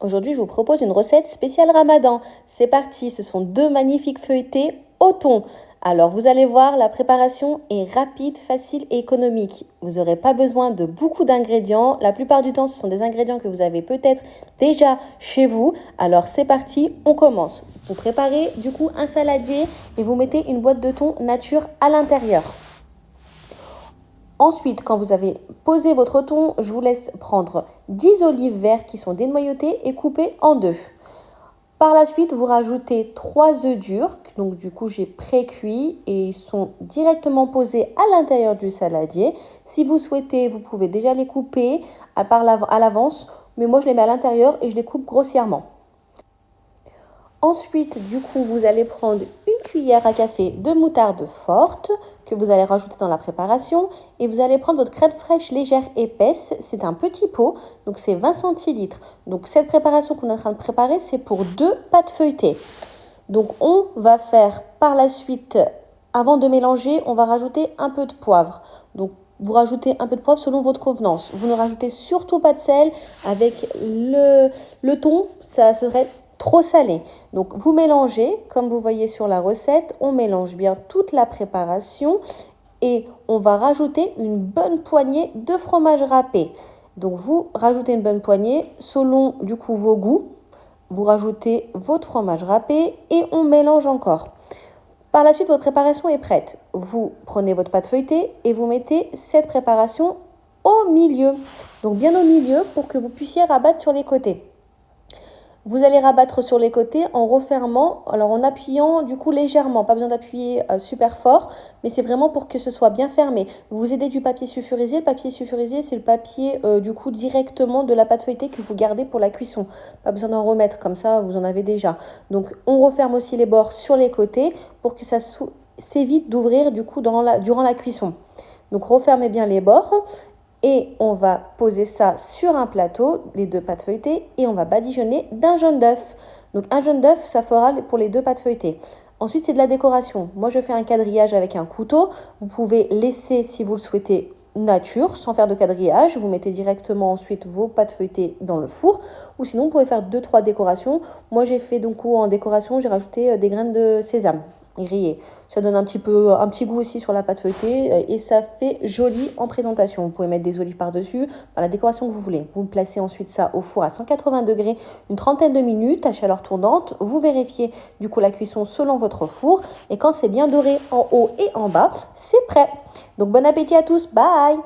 Aujourd'hui, je vous propose une recette spéciale Ramadan. C'est parti, ce sont 2 magnifiques feuilletés au thon. Alors, vous allez voir, la préparation est rapide, facile et économique. Vous n'aurez pas besoin de beaucoup d'ingrédients. La plupart du temps, ce sont des ingrédients que vous avez peut-être déjà chez vous. Alors, c'est parti, on commence. Vous préparez du coup un saladier et vous mettez une boîte de thon nature à l'intérieur. Ensuite, quand vous avez posé votre thon, je vous laisse prendre 10 olives vertes qui sont dénoyautées et coupées en 2. Par la suite, vous rajoutez 3 œufs durs, donc du coup j'ai pré-cuits et ils sont directement posés à l'intérieur du saladier. Si vous souhaitez, vous pouvez déjà les couper à l'avance, mais moi je les mets à l'intérieur et je les coupe grossièrement. Ensuite, du coup, vous allez prendre une cuillère à café de moutarde forte que vous allez rajouter dans la préparation et vous allez prendre votre crème fraîche légère épaisse. C'est un petit pot, donc c'est 20 centilitres. Donc cette préparation qu'on est en train de préparer, c'est pour 2 pâtes feuilletées. Donc on va faire par la suite, avant de mélanger, on va rajouter un peu de poivre. Donc vous rajoutez un peu de poivre selon votre convenance. Vous ne rajoutez surtout pas de sel. Avec le thon, ça serait trop salé. Donc vous mélangez, comme vous voyez sur la recette, on mélange bien toute la préparation et on va rajouter une bonne poignée de fromage râpé. Donc vous rajoutez une bonne poignée selon du coup vos goûts. Vous rajoutez votre fromage râpé et on mélange encore. Par la suite, votre préparation est prête. Vous prenez votre pâte feuilletée et vous mettez cette préparation au milieu. Donc bien au milieu pour que vous puissiez rabattre sur les côtés. Vous allez rabattre sur les côtés en refermant, alors en appuyant du coup légèrement, pas besoin d'appuyer super fort, mais c'est vraiment pour que ce soit bien fermé. Vous vous aidez du papier sulfurisé. Le papier sulfurisé, c'est le papier du coup directement de la pâte feuilletée que vous gardez pour la cuisson. Pas besoin d'en remettre, comme ça vous en avez déjà. Donc on referme aussi les bords sur les côtés pour que ça s'évite d'ouvrir du coup durant la cuisson. Donc refermez bien les bords. Et on va poser ça sur un plateau, les 2 pâtes feuilletées, et on va badigeonner d'un jaune d'œuf. Donc un jaune d'œuf, ça fera pour les 2 pâtes feuilletées. Ensuite, c'est de la décoration. Moi, je fais un quadrillage avec un couteau. Vous pouvez laisser, si vous le souhaitez, nature, sans faire de quadrillage. Vous mettez directement ensuite vos pâtes feuilletées dans le four. Ou sinon, vous pouvez faire 2-3 décorations. Moi, j'ai fait donc en décoration, j'ai rajouté des graines de sésame grillées. Ça donne un petit goût aussi sur la pâte feuilletée et ça fait joli en présentation. Vous pouvez mettre des olives par-dessus, la décoration que vous voulez. Vous placez ensuite ça au four à 180 degrés une trentaine de minutes à chaleur tournante. Vous vérifiez du coup la cuisson selon votre four et quand c'est bien doré en haut et en bas, c'est prêt. Donc bon appétit à tous, bye!